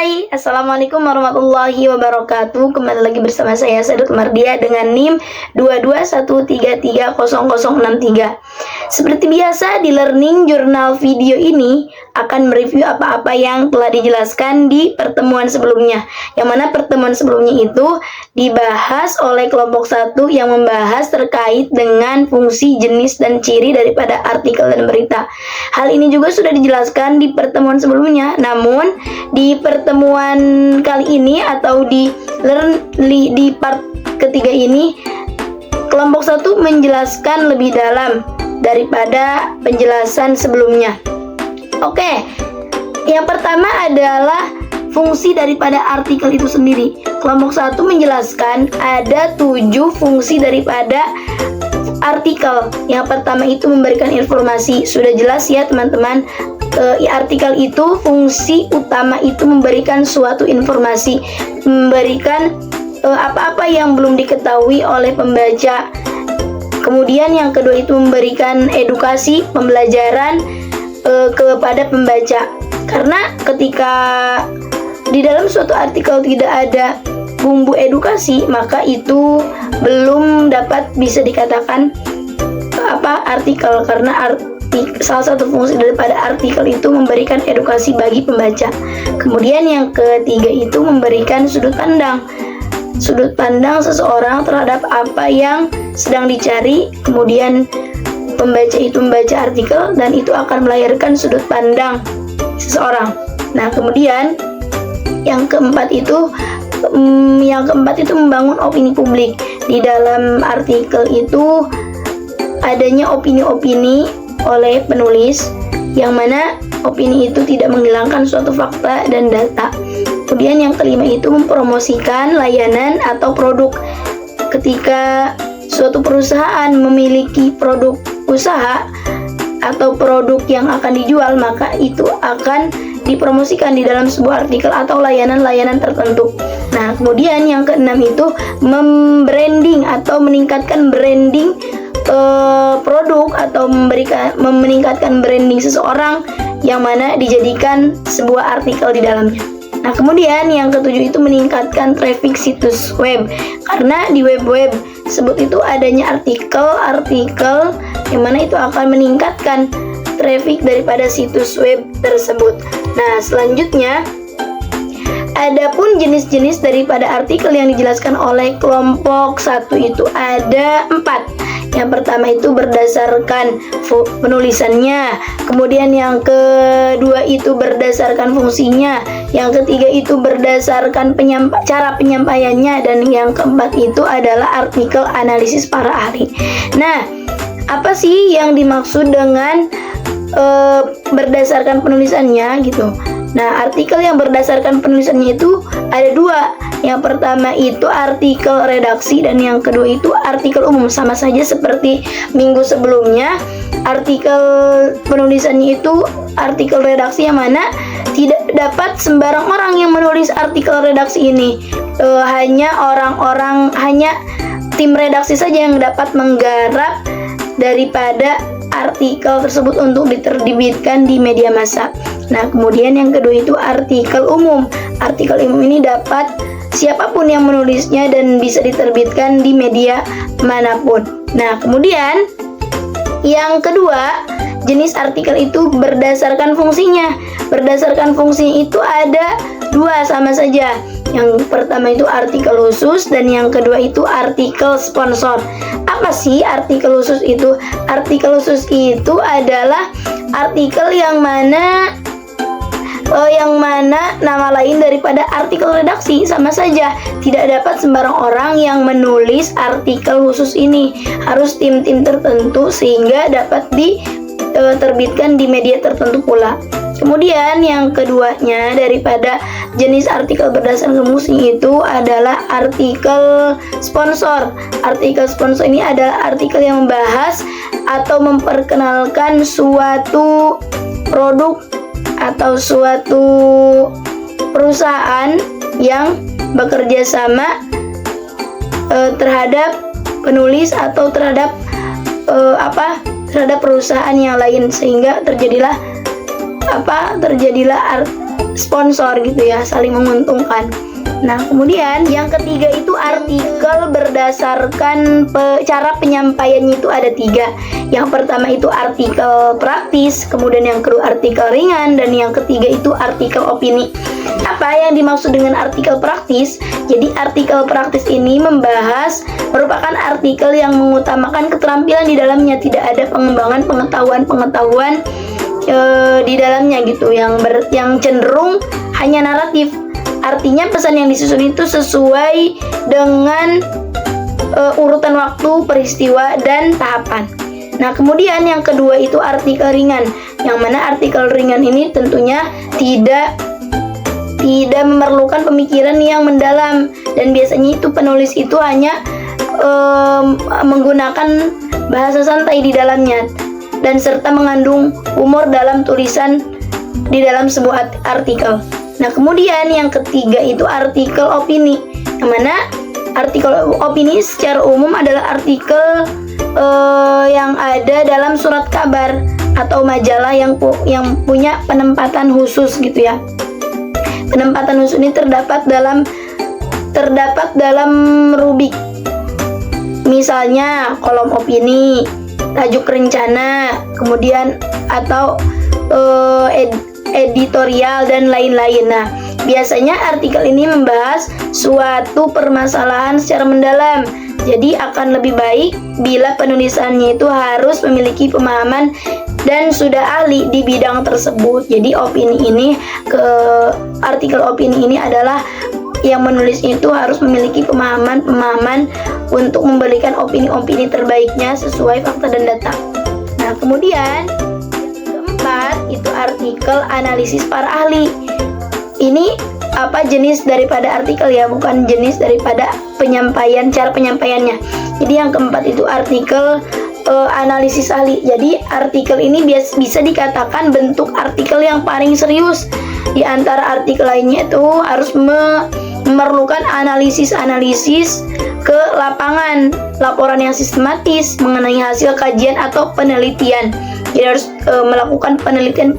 Hai, Assalamualaikum warahmatullahi wabarakatuh. Kembali lagi bersama saya Sadat Mardia dengan NIM 221330063. Seperti biasa di Learning Journal video ini akan mereview apa-apa yang telah dijelaskan di pertemuan sebelumnya. Yang mana pertemuan sebelumnya itu dibahas oleh kelompok 1 yang membahas terkait dengan fungsi, jenis, dan ciri daripada artikel dan berita. Hal ini juga sudah dijelaskan di pertemuan sebelumnya. Namun di pertemuan kali ini atau di part ketiga ini, kelompok 1 menjelaskan lebih dalam daripada penjelasan sebelumnya. Oke, yang pertama adalah fungsi daripada artikel itu sendiri. Kelompok 1 menjelaskan ada 7 fungsi daripada artikel. Yang pertama itu memberikan informasi. Sudah jelas ya teman-teman, artikel itu fungsi utama itu memberikan suatu informasi, memberikan apa-apa yang belum diketahui oleh pembaca. Kemudian yang kedua itu memberikan edukasi, pembelajaran kepada pembaca. Karena ketika di dalam suatu artikel tidak ada bumbu edukasi, maka itu belum dapat bisa dikatakan artikel, karena salah satu fungsi daripada artikel itu memberikan edukasi bagi pembaca. Kemudian yang ketiga itu memberikan sudut pandang seseorang terhadap apa yang sedang dicari. Kemudian pembaca itu membaca artikel dan itu akan melahirkan sudut pandang seseorang. Nah, kemudian yang keempat itu membangun opini publik. Di dalam artikel itu adanya opini-opini oleh penulis, yang mana opini itu tidak menghilangkan suatu fakta dan data. Kemudian yang kelima itu mempromosikan layanan atau produk. Ketika suatu perusahaan memiliki produk usaha atau produk yang akan dijual, maka itu akan dipromosikan di dalam sebuah artikel atau layanan-layanan tertentu. Nah, kemudian yang keenam itu membranding atau meningkatkan branding produk atau meningkatkan branding seseorang, yang mana dijadikan sebuah artikel di dalamnya. Nah, kemudian yang ketujuh itu meningkatkan traffic situs web, karena di web-web sebut itu adanya artikel yang mana itu akan meningkatkan traffic daripada situs web tersebut. Nah, selanjutnya adapun jenis-jenis daripada artikel yang dijelaskan oleh kelompok 1 itu ada 4. Yang pertama itu berdasarkan penulisannya, kemudian yang kedua itu berdasarkan fungsinya, yang ketiga itu berdasarkan cara penyampaiannya, dan yang keempat itu adalah artikel analisis para ahli. Nah, apa sih yang dimaksud dengan berdasarkan penulisannya gitu? Nah, artikel yang berdasarkan penulisannya itu ada 2. Yang pertama itu artikel redaksi, dan yang kedua itu artikel umum. Sama saja seperti minggu sebelumnya. Artikel penulisannya itu artikel redaksi, yang mana tidak dapat sembarang orang yang menulis artikel redaksi ini. Hanya tim redaksi saja yang dapat menggarap daripada artikel tersebut untuk diterbitkan di media massa. Nah, kemudian yang kedua itu artikel umum. Artikel umum ini dapat siapapun yang menulisnya dan bisa diterbitkan di media manapun. Nah, kemudian yang kedua, jenis artikel itu berdasarkan fungsinya. Berdasarkan fungsinya itu ada 2 sama saja. Yang pertama itu artikel khusus, dan yang kedua itu artikel sponsor. Apa sih artikel khusus itu? Artikel khusus itu adalah artikel yang mana nama lain daripada artikel redaksi. Sama saja, tidak dapat sembarang orang yang menulis artikel khusus ini. Harus tim-tim tertentu sehingga dapat diterbitkan di media tertentu pula. Kemudian yang keduanya daripada jenis artikel berdasarkan fungsi itu adalah artikel sponsor. Artikel sponsor ini adalah artikel yang membahas atau memperkenalkan suatu produk atau suatu perusahaan yang bekerja sama terhadap penulis atau terhadap perusahaan yang lain, sehingga terjadilah sponsor gitu ya, saling menguntungkan. Nah, kemudian yang ketiga itu artikel berdasarkan cara penyampaiannya itu ada 3. Yang pertama itu artikel praktis, kemudian yang kedua artikel ringan, dan yang ketiga itu artikel opini. Apa yang dimaksud dengan artikel praktis? Jadi artikel praktis ini merupakan artikel yang mengutamakan keterampilan di dalamnya, tidak ada pengembangan pengetahuan di dalamnya gitu, yang cenderung hanya naratif. Artinya pesan yang disusun itu sesuai dengan urutan waktu, peristiwa, dan tahapan. Nah, kemudian yang kedua itu artikel ringan, yang mana artikel ringan ini tentunya tidak memerlukan pemikiran yang mendalam, dan biasanya itu penulis itu hanya menggunakan bahasa santai di dalamnya, dan serta mengandung humor dalam tulisan di dalam sebuah artikel. Nah, kemudian yang ketiga itu artikel opini, yang mana artikel opini secara umum adalah artikel yang ada dalam surat kabar atau majalah yang punya penempatan khusus gitu ya. Penempatan khusus ini terdapat dalam rubrik. Misalnya kolom opini, tajuk rencana, kemudian atau editorial dan lain-lain. Nah, biasanya artikel ini membahas suatu permasalahan secara mendalam. Jadi akan lebih baik bila penulisannya itu harus memiliki pemahaman dan sudah ahli di bidang tersebut. Jadi artikel opini ini adalah yang menulis itu harus memiliki pemahaman untuk memberikan opini-opini terbaiknya sesuai fakta dan data. Nah, kemudian itu artikel analisis para ahli. Ini jenis daripada artikel ya, bukan jenis daripada cara penyampaiannya. Jadi yang keempat itu artikel analisis ahli. Jadi artikel ini bisa dikatakan bentuk artikel yang paling serius. Di antara artikel lainnya itu harus memerlukan analisis ke lapangan, laporan yang sistematis mengenai hasil kajian atau penelitian. Jadi harus melakukan penelitian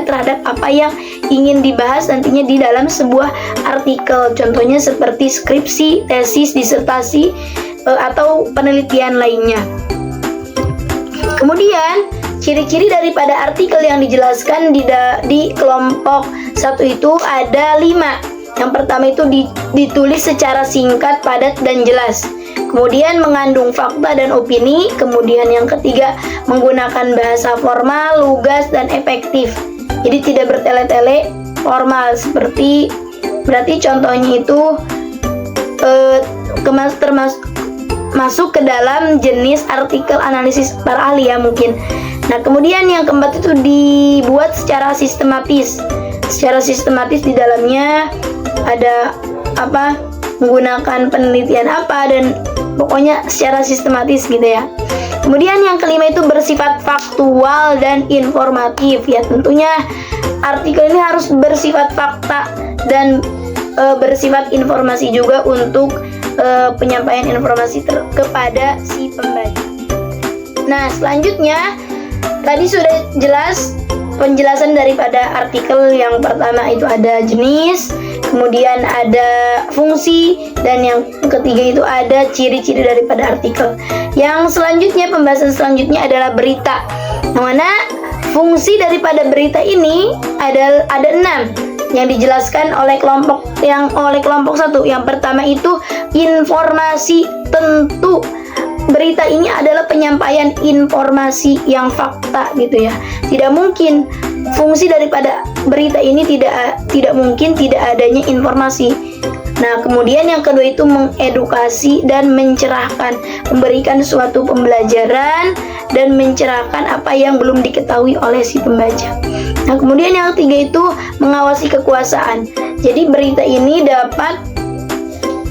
terhadap apa yang ingin dibahas nantinya di dalam sebuah artikel. Contohnya seperti skripsi, tesis, disertasi, atau penelitian lainnya. Kemudian ciri-ciri daripada artikel yang dijelaskan di kelompok 1 itu ada 5. Yang pertama itu ditulis secara singkat, padat, dan jelas. Kemudian mengandung fakta dan opini. Kemudian yang ketiga menggunakan bahasa formal, lugas, dan efektif. Jadi tidak bertele-tele, formal. Berarti contohnya itu masuk ke dalam jenis artikel analisis para ahli ya mungkin. Nah, kemudian yang keempat itu dibuat secara sistematis. Secara sistematis di dalamnya ada menggunakan penelitian dan pokoknya secara sistematis gitu ya. Kemudian yang kelima itu bersifat faktual dan informatif ya. Tentunya artikel ini harus bersifat fakta dan bersifat informasi juga untuk penyampaian informasi kepada si pembaca. Nah, selanjutnya tadi sudah jelas penjelasan daripada artikel. Yang pertama itu ada jenis, kemudian ada fungsi, dan yang ketiga itu ada ciri-ciri daripada artikel. Yang selanjutnya, pembahasan selanjutnya adalah berita. Yang mana fungsi daripada berita ini ada 6 yang dijelaskan oleh kelompok 1. Yang pertama itu informasi tentu. Berita ini adalah penyampaian informasi yang fakta gitu ya. Tidak mungkin fungsi daripada berita ini tidak mungkin tidak adanya informasi. Nah, kemudian yang kedua itu mengedukasi dan mencerahkan, memberikan suatu pembelajaran dan mencerahkan apa yang belum diketahui oleh si pembaca. Nah, kemudian yang ketiga itu mengawasi kekuasaan. Jadi berita ini dapat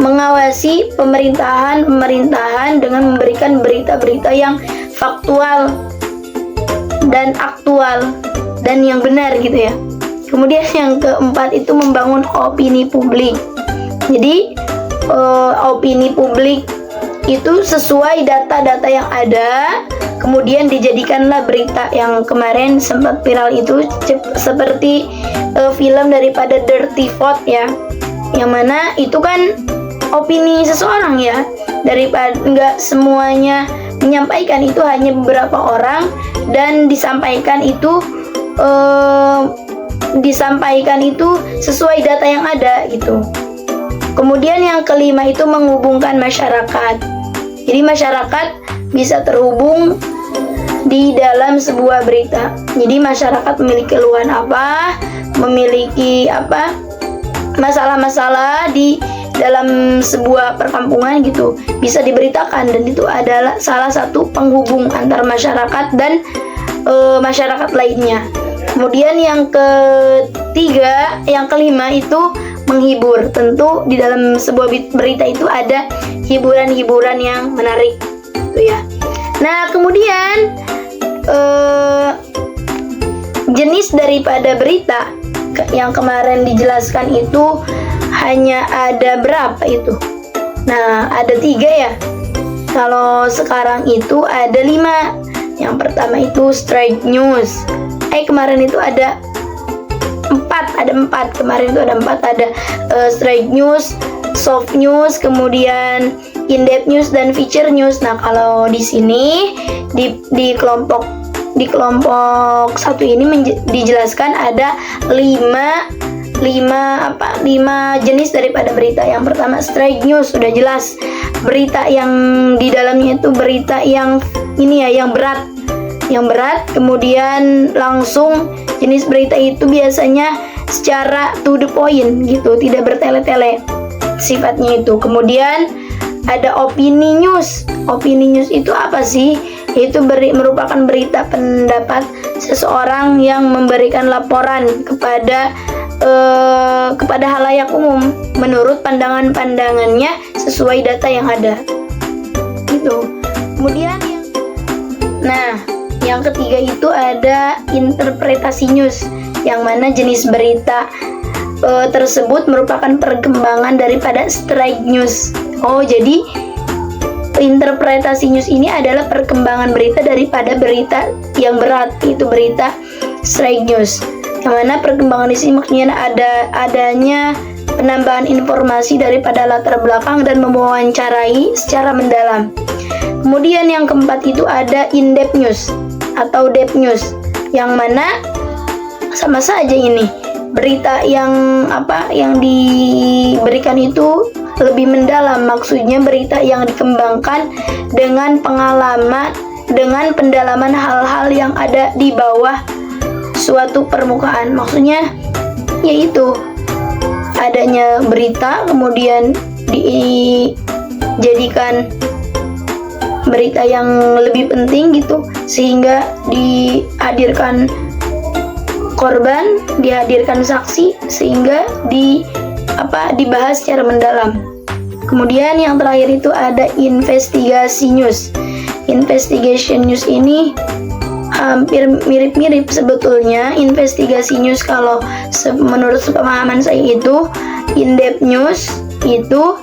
mengawasi pemerintahan dengan memberikan berita-berita yang faktual dan aktual dan yang benar gitu ya. Kemudian yang keempat itu membangun opini publik. Jadi opini publik itu sesuai data-data yang ada, kemudian dijadikanlah berita yang kemarin sempat viral itu seperti film daripada Dirty Vote ya, yang mana itu kan opini seseorang ya, daripada nggak semuanya menyampaikan, itu hanya beberapa orang dan disampaikan itu sesuai data yang ada gitu. Kemudian yang kelima itu menghubungkan masyarakat. Jadi masyarakat bisa terhubung di dalam sebuah berita. Jadi masyarakat memiliki keluhan apa, memiliki apa, masalah-masalah di dalam sebuah perkampungan gitu, bisa diberitakan, dan itu adalah salah satu penghubung antara masyarakat dan masyarakat lainnya. Kemudian yang kelima itu menghibur. Tentu di dalam sebuah berita itu ada hiburan-hiburan yang menarik gitu ya. Nah, kemudian jenis daripada berita yang kemarin dijelaskan itu hanya ada berapa itu? Nah, ada 3 ya. Kalau sekarang itu ada 5. Yang pertama itu straight news. Kemarin itu ada 4. Kemarin itu ada 4. Ada straight news, soft news, kemudian in-depth news dan feature news. Nah, kalau di sini di kelompok satu ini dijelaskan ada 5 jenis daripada berita. Yang pertama straight news, sudah jelas berita yang di dalamnya itu berita yang ini ya, yang berat. Kemudian langsung, jenis berita itu biasanya secara to the point gitu, tidak bertele-tele sifatnya itu. Kemudian ada opini news. Opini news itu apa sih? Itu merupakan berita pendapat seseorang yang memberikan laporan kepada halayak umum menurut pandangannya sesuai data yang ada gitu. Kemudian yang ketiga itu ada interpretasi news, yang mana jenis berita tersebut merupakan perkembangan daripada straight news. Jadi interpretasi news ini adalah perkembangan berita daripada berita yang berat, itu berita straight news. Yang mana perkembangan di sini maksudnya adanya penambahan informasi daripada latar belakang dan mewawancarai secara mendalam. Kemudian yang keempat itu ada in-depth news atau depth news, yang mana sama saja ini berita yang diberikan itu lebih mendalam, maksudnya berita yang dikembangkan dengan pengalaman, dengan pendalaman hal-hal yang ada di bawah suatu permukaan. Maksudnya yaitu adanya berita kemudian dijadikan berita yang lebih penting gitu, sehingga dihadirkan korban, dihadirkan saksi, sehingga dibahas secara mendalam. Kemudian yang terakhir itu ada investigasi news. Investigation news ini hampir mirip-mirip sebetulnya. Investigasi news kalau menurut pemahaman saya itu in-depth news itu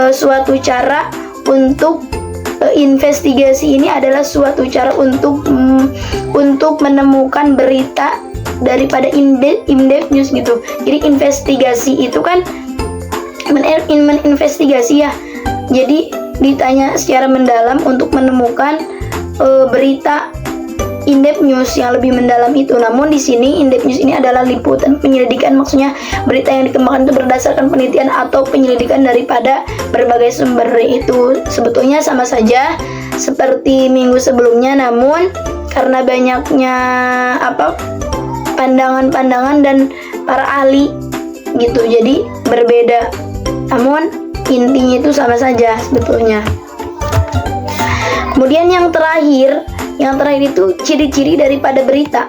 suatu cara untuk investigasi ini adalah suatu cara untuk menemukan berita daripada in-depth news gitu. Jadi investigasi itu kan meninvestigasi ya. Jadi ditanya secara mendalam untuk menemukan berita in-depth news yang lebih mendalam itu. Namun di sini in-depth news ini adalah liputan penyelidikan, maksudnya berita yang dikembangkan itu berdasarkan penelitian atau penyelidikan daripada berbagai sumber. Itu sebetulnya sama saja seperti minggu sebelumnya, namun karena banyaknya pandangan-pandangan dan para ahli gitu, jadi berbeda. Namun intinya itu sama saja sebetulnya. Kemudian yang terakhir itu ciri-ciri daripada berita.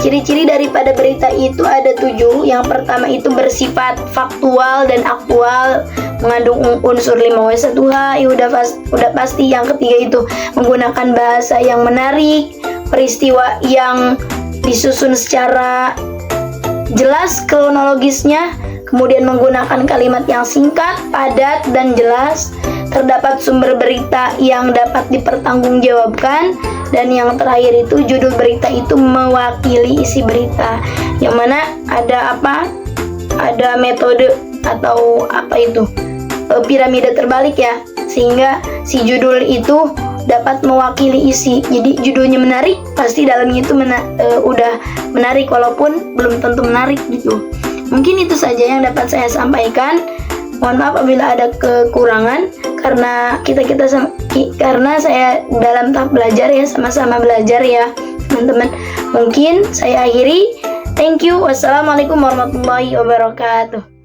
Ciri-ciri daripada berita itu ada 7. Yang pertama itu bersifat faktual dan aktual, mengandung unsur 5W1H, udah pasti. Yang ketiga itu menggunakan bahasa yang menarik, peristiwa yang disusun secara jelas kronologisnya, kemudian menggunakan kalimat yang singkat, padat, dan jelas, terdapat sumber berita yang dapat dipertanggungjawabkan, dan yang terakhir itu judul berita itu mewakili isi berita, yang mana ada metode atau piramida terbalik ya, sehingga si judul itu dapat mewakili isi. Jadi judulnya menarik, pasti dalamnya itu udah menarik walaupun belum tentu menarik gitu. Mungkin itu saja yang dapat saya sampaikan. Mohon maaf apabila ada kekurangan, karena karena saya dalam tahap belajar ya, sama-sama belajar ya teman-teman. Mungkin saya akhiri. Thank you. Wassalamualaikum warahmatullahi wabarakatuh.